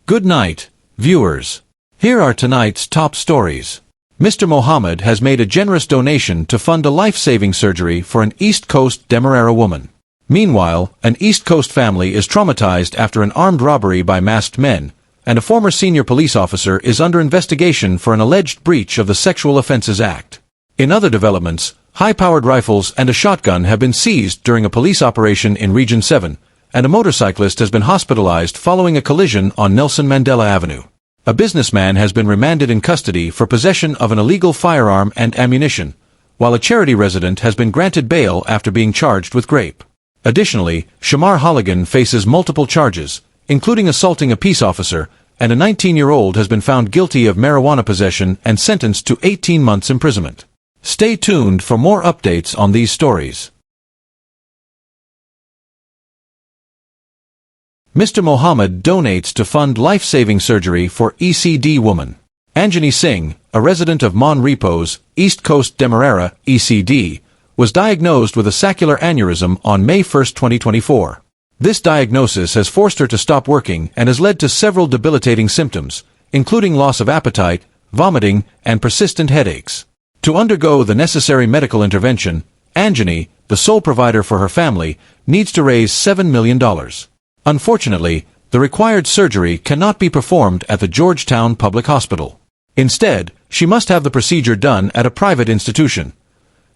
Good night, viewers. Here are tonight's top stories. Mr. Mohammed has made a generous donation to fund a life-saving surgery for an East Coast Demerara woman. Meanwhile, an East Coast family is traumatized after an armed robbery by masked men, and a former senior police officer is under investigation for an alleged breach of the Sexual Offences Act. In other developments, high-powered rifles and a shotgun have been seized during a police operation in Region 7, and a motorcyclist has been hospitalized following a collision on Nelson Mandela Avenue. A businessman has been remanded in custody for possession of an illegal firearm and ammunition, while a charity resident has been granted bail after being charged with Grape. Additionally, Shamar Holligan faces multiple charges, including assaulting a peace officer, and a 19-year-old has been found guilty of marijuana possession and sentenced to 18 months imprisonment. Stay tuned for more updates on these stories. Mr. Mohammed donates to fund life-saving surgery for ECD woman. Anjani Singh, a resident of Mon Repos, East Coast Demerara, ECD, was diagnosed with a saccular aneurysm on May 1, 2024. This diagnosis has forced her to stop working and has led to several debilitating symptoms, including loss of appetite, vomiting, and persistent headaches. To undergo the necessary medical intervention, Anjani, the sole provider for her family, needs to raise $7 million. Unfortunately, the required surgery cannot be performed at the Georgetown Public Hospital. Instead, she must have the procedure done at a private institution.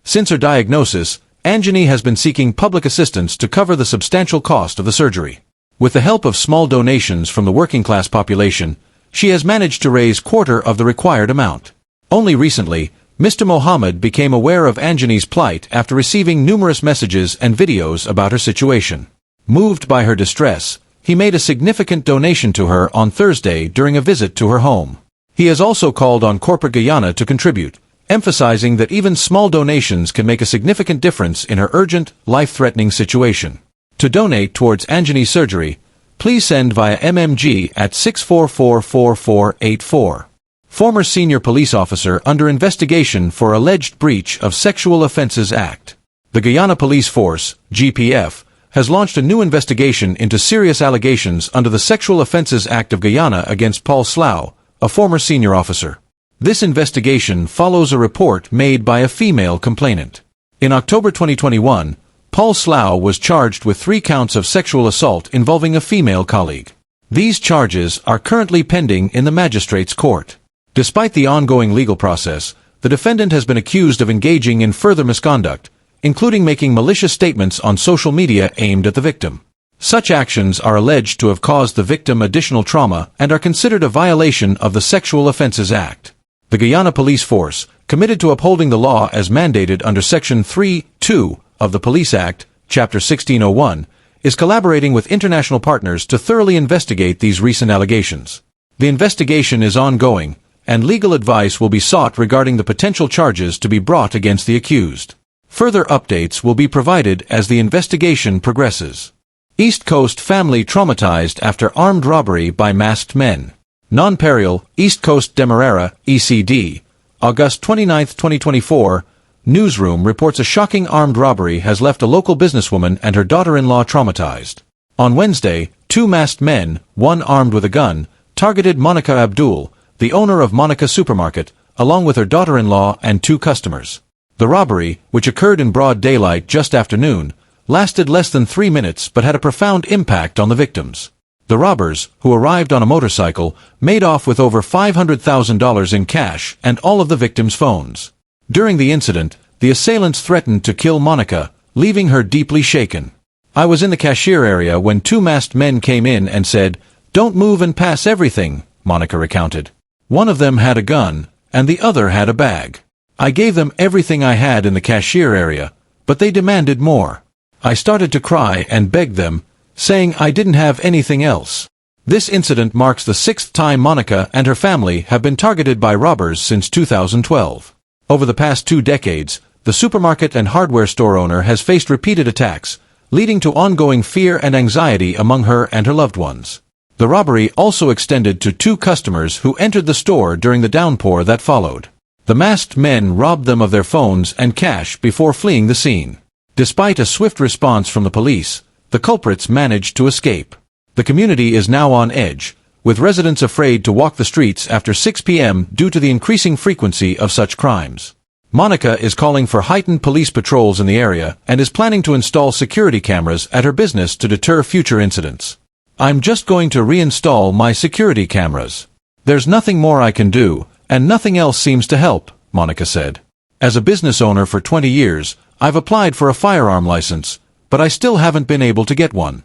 Since her diagnosis, Anjani has been seeking public assistance to cover the substantial cost of the surgery. With the help of small donations from the working-class population, she has managed to raise quarter of the required amount. Only recently, Mr. Mohammed became aware of Anjani's plight after receiving numerous messages and videos about her situation. Moved by her distress, he made a significant donation to her on Thursday during a visit to her home. He has also called on corporate Guyana to contribute, emphasizing that even small donations can make a significant difference in her urgent, life-threatening situation. To donate towards Anjani's surgery, please send via MMG at 6444484. Former senior police officer under investigation for alleged breach of Sexual Offences Act. The Guyana Police Force, GPF, has launched a new investigation into serious allegations under the Sexual Offences Act of Guyana against Paul Slough, a former senior officer. This investigation follows a report made by a female complainant. In October 2021, Paul Slough was charged with 3 counts of sexual assault involving a female colleague. These charges are currently pending in the magistrate's court. Despite the ongoing legal process, the defendant has been accused of engaging in further misconduct, including making malicious statements on social media aimed at the victim. Such actions are alleged to have caused the victim additional trauma and are considered a violation of the Sexual Offences Act. The Guyana Police Force, committed to upholding the law as mandated under Section 3(2) of the Police Act, Chapter 1601, is collaborating with international partners to thoroughly investigate these recent allegations. The investigation is ongoing, and legal advice will be sought regarding the potential charges to be brought against the accused. Further updates will be provided as the investigation progresses. East Coast family traumatized after armed robbery by masked men. Non-Perial, East Coast Demerara, ECD, August 29, 2024, Newsroom reports a shocking armed robbery has left a local businesswoman and her daughter-in-law traumatized. On Wednesday, 2 masked men, one armed with a gun, targeted Monica Abdul, the owner of Monica Supermarket, along with her daughter-in-law and 2 customers. The robbery, which occurred in broad daylight just after noon, lasted less than 3 minutes but had a profound impact on the victims. The robbers, who arrived on a motorcycle, made off with over $500,000 in cash and all of the victims' phones. During the incident, the assailants threatened to kill Monica, leaving her deeply shaken. "I was in the cashier area when 2 masked men came in and said, 'Don't move and pass everything,'" Monica recounted. "One of them had a gun, and the other had a bag. I gave them everything I had in the cashier area, but they demanded more. I started to cry and begged them, saying I didn't have anything else." This incident marks the 6th time Monica and her family have been targeted by robbers since 2012. Over the past 2 decades, the supermarket and hardware store owner has faced repeated attacks, leading to ongoing fear and anxiety among her and her loved ones. The robbery also extended to 2 customers who entered the store during the downpour that followed. The masked men robbed them of their phones and cash before fleeing the scene. Despite a swift response from the police, the culprits managed to escape. The community is now on edge, with residents afraid to walk the streets after 6 p.m. due to the increasing frequency of such crimes. Monica is calling for heightened police patrols in the area and is planning to install security cameras at her business to deter future incidents. "I'm just going to reinstall my security cameras. There's nothing more I can do, and nothing else seems to help," Monica said. "As a business owner for 20 years, I've applied for a firearm license, but I still haven't been able to get one."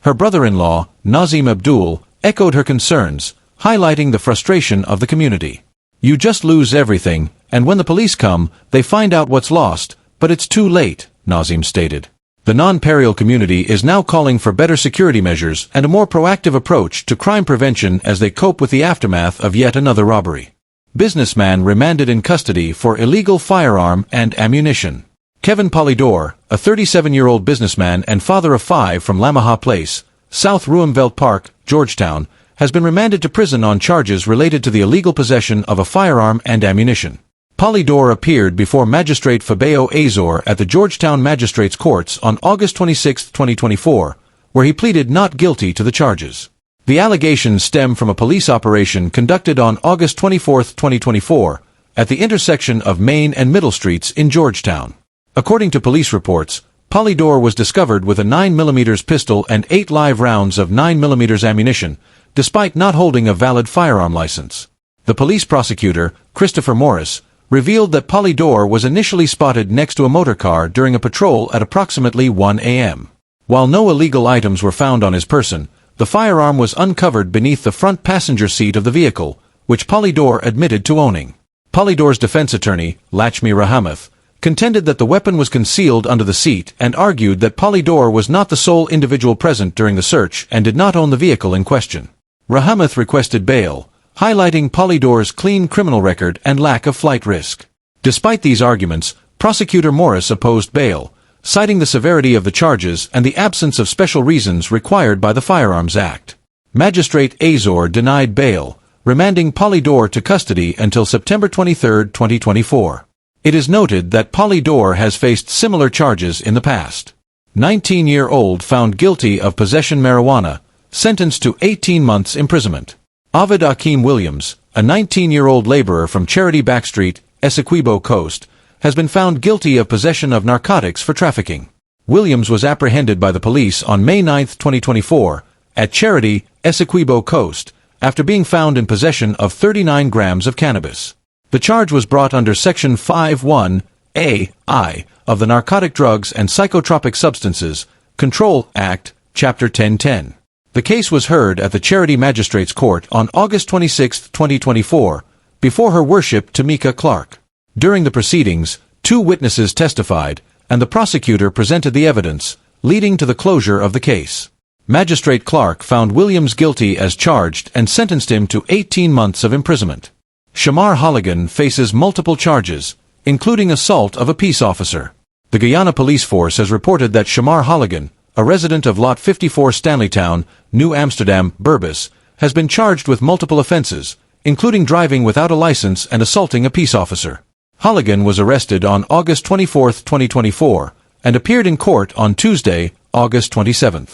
Her brother-in-law, Nazim Abdul, echoed her concerns, highlighting the frustration of the community. "You just lose everything, and when the police come, they find out what's lost, but it's too late," Nazim stated. The non-Perial community is now calling for better security measures and a more proactive approach to crime prevention as they cope with the aftermath of yet another robbery. Businessman remanded in custody for illegal firearm and ammunition. Kevin Polydor, a 37-year-old businessman and father of 5 from Lamaha Place, South Ruimveldt Park, Georgetown, has been remanded to prison on charges related to the illegal possession of a firearm and ammunition. Polydor appeared before Magistrate Fabio Azor at the Georgetown Magistrates Courts on August 26, 2024, where he pleaded not guilty to the charges. The allegations stem from a police operation conducted on August 24, 2024, at the intersection of Main and Middle Streets in Georgetown. According to police reports, Polydor was discovered with a 9mm pistol and 8 live rounds of 9mm ammunition, despite not holding a valid firearm license. The police prosecutor, Christopher Morris, revealed that Polydor was initially spotted next to a motorcar during a patrol at approximately 1 a.m. While no illegal items were found on his person, the firearm was uncovered beneath the front passenger seat of the vehicle, which Polydor admitted to owning. Polydor's defense attorney, Lachmi Rahamath, contended that the weapon was concealed under the seat and argued that Polydor was not the sole individual present during the search and did not own the vehicle in question. Rahamath requested bail, highlighting Polydor's clean criminal record and lack of flight risk. Despite these arguments, Prosecutor Morris opposed bail, citing the severity of the charges and the absence of special reasons required by the Firearms Act. Magistrate Azor denied bail, remanding Polydor to custody until September 23, 2024. It is noted that Polydor has faced similar charges in the past. 19-year-old found guilty of possession marijuana, sentenced to 18 months imprisonment. Ovid Akeem Williams, a 19-year-old laborer from Charity Backstreet, Essequibo Coast, has been found guilty of possession of narcotics for trafficking. Williams was apprehended by the police on May 9, 2024, at Charity, Essequibo Coast, after being found in possession of 39 grams of cannabis. The charge was brought under Section 5(1)(a)(I) of the Narcotic Drugs and Psychotropic Substances Control Act, Chapter 1010. The case was heard at the Charity Magistrates Court on August 26, 2024, before Her Worship Tamika Clark. During the proceedings, 2 witnesses testified, and the prosecutor presented the evidence, leading to the closure of the case. Magistrate Clark found Williams guilty as charged and sentenced him to 18 months of imprisonment. Shamar Holligan faces multiple charges, including assault of a peace officer. The Guyana police force has reported that Shamar Holligan, a resident of Lot 54 Stanleytown, New Amsterdam, Burbus, has been charged with multiple offenses, including driving without a license and assaulting a peace officer. Holligan was arrested on August 24, 2024, and appeared in court on Tuesday, August 27.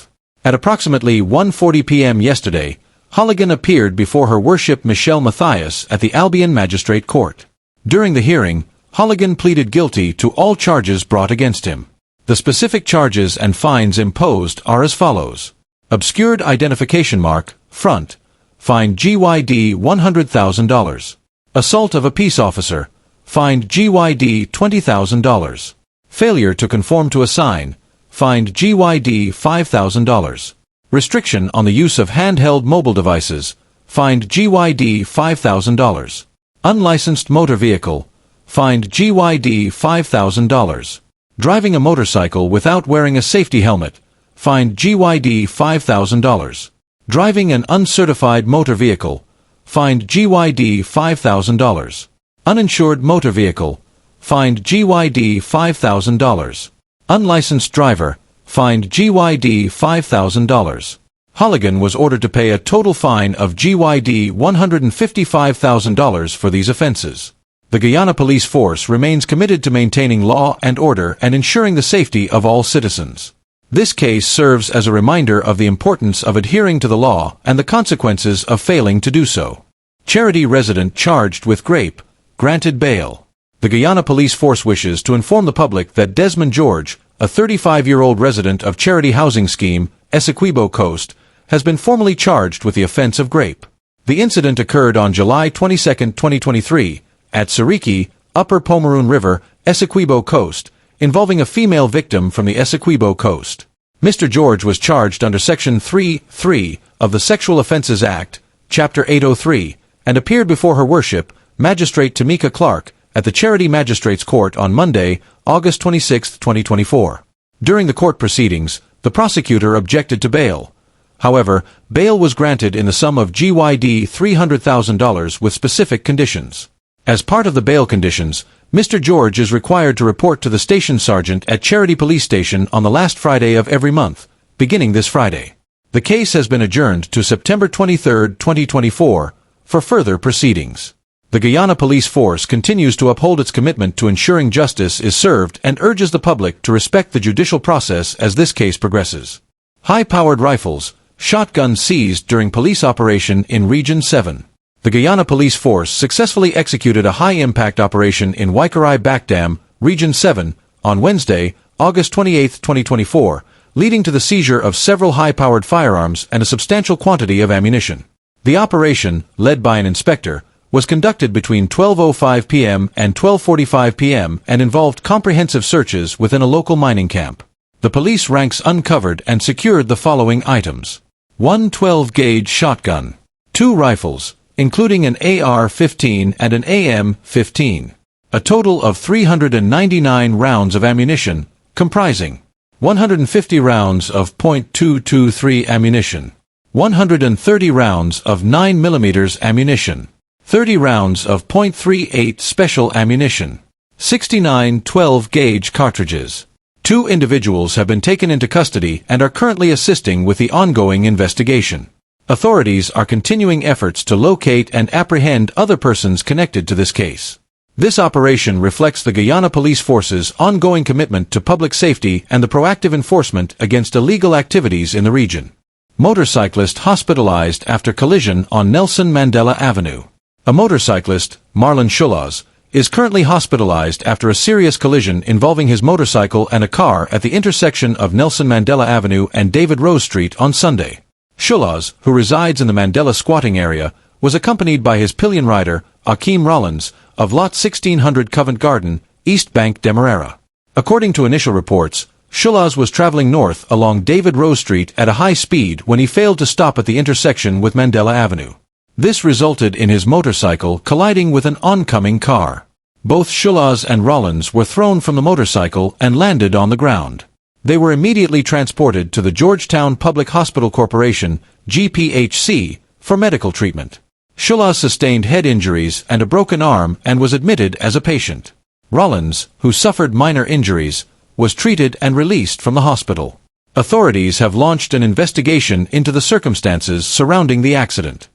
At approximately 1:40 p.m. yesterday, Holligan appeared before Her Worship Michelle Matthias at the Albion Magistrate Court. During the hearing, Holligan pleaded guilty to all charges brought against him. The specific charges and fines imposed are as follows. Obscured identification mark, front, fined GYD $100,000. Assault of a peace officer, fined GYD $20,000. Failure to conform to a sign, fined GYD $5,000. Restriction on the use of handheld mobile devices, fined GYD $5,000. Unlicensed motor vehicle, fined GYD $5,000. Driving a motorcycle without wearing a safety helmet, fined GYD $5,000. Driving an uncertified motor vehicle, fined GYD $5,000. Uninsured motor vehicle, fined GYD $5,000. Unlicensed driver, fined GYD $5,000. Holligan was ordered to pay a total fine of GYD $155,000 for these offenses. The Guyana police force remains committed to maintaining law and order and ensuring the safety of all citizens. This case serves as a reminder of the importance of adhering to the law and the consequences of failing to do so. Charity resident charged with Grape, granted bail. The Guyana Police Force wishes to inform the public that Desmond George, a 35-year-old resident of Charity Housing Scheme, Essequibo Coast, has been formally charged with the offense of Grape. The incident occurred on July 22, 2023, at Siriki, Upper Pomeroon River, Essequibo Coast, involving a female victim from the Essequibo Coast. Mr. George was charged under Section 3(3) of the Sexual Offences Act, Chapter 803, and appeared before Her Worship, Magistrate Tamika Clark, at the Charity Magistrates Court on Monday, August 26, 2024. During the court proceedings, the prosecutor objected to bail. However, bail was granted in the sum of GYD $300,000 with specific conditions. As part of the bail conditions, Mr. George is required to report to the station sergeant at Charity Police Station on the last Friday of every month, beginning this Friday. The case has been adjourned to September 23, 2024, for further proceedings. The Guyana Police Force continues to uphold its commitment to ensuring justice is served and urges the public to respect the judicial process as this case progresses. High-powered rifles, shotguns seized during police operation in Region 7. The Guyana Police Force successfully executed a high-impact operation in Waikarai Backdam, Region 7, on Wednesday, August 28, 2024, leading to the seizure of several high-powered firearms and a substantial quantity of ammunition. The operation, led by an inspector, was conducted between 12:05 p.m. and 12:45 p.m. and involved comprehensive searches within a local mining camp. The police ranks uncovered and secured the following items: 1 12-gauge shotgun, 2 rifles, including an AR-15 and an AM-15, a total of 399 rounds of ammunition, comprising 150 rounds of .223 ammunition, 130 rounds of 9mm ammunition, 30 rounds of .38 special ammunition, 69 12-gauge cartridges. 2 individuals have been taken into custody and are currently assisting with the ongoing investigation. Authorities are continuing efforts to locate and apprehend other persons connected to this case. This operation reflects the Guyana Police Force's ongoing commitment to public safety and the proactive enforcement against illegal activities in the region. Motorcyclist hospitalized after collision on Nelson Mandela Avenue. A motorcyclist, Marlon Shulas, is currently hospitalized after a serious collision involving his motorcycle and a car at the intersection of Nelson Mandela Avenue and David Rose Street on Sunday. Shulas, who resides in the Mandela squatting area, was accompanied by his pillion rider, Akeem Rollins, of Lot 1600 Covent Garden, East Bank, Demerara. According to initial reports, Shulas was traveling north along David Rose Street at a high speed when he failed to stop at the intersection with Mandela Avenue. This resulted in his motorcycle colliding with an oncoming car. Both Shulas and Rollins were thrown from the motorcycle and landed on the ground. They were immediately transported to the Georgetown Public Hospital Corporation, GPHC, for medical treatment. Shulas sustained head injuries and a broken arm and was admitted as a patient. Rollins, who suffered minor injuries, was treated and released from the hospital. Authorities have launched an investigation into the circumstances surrounding the accident.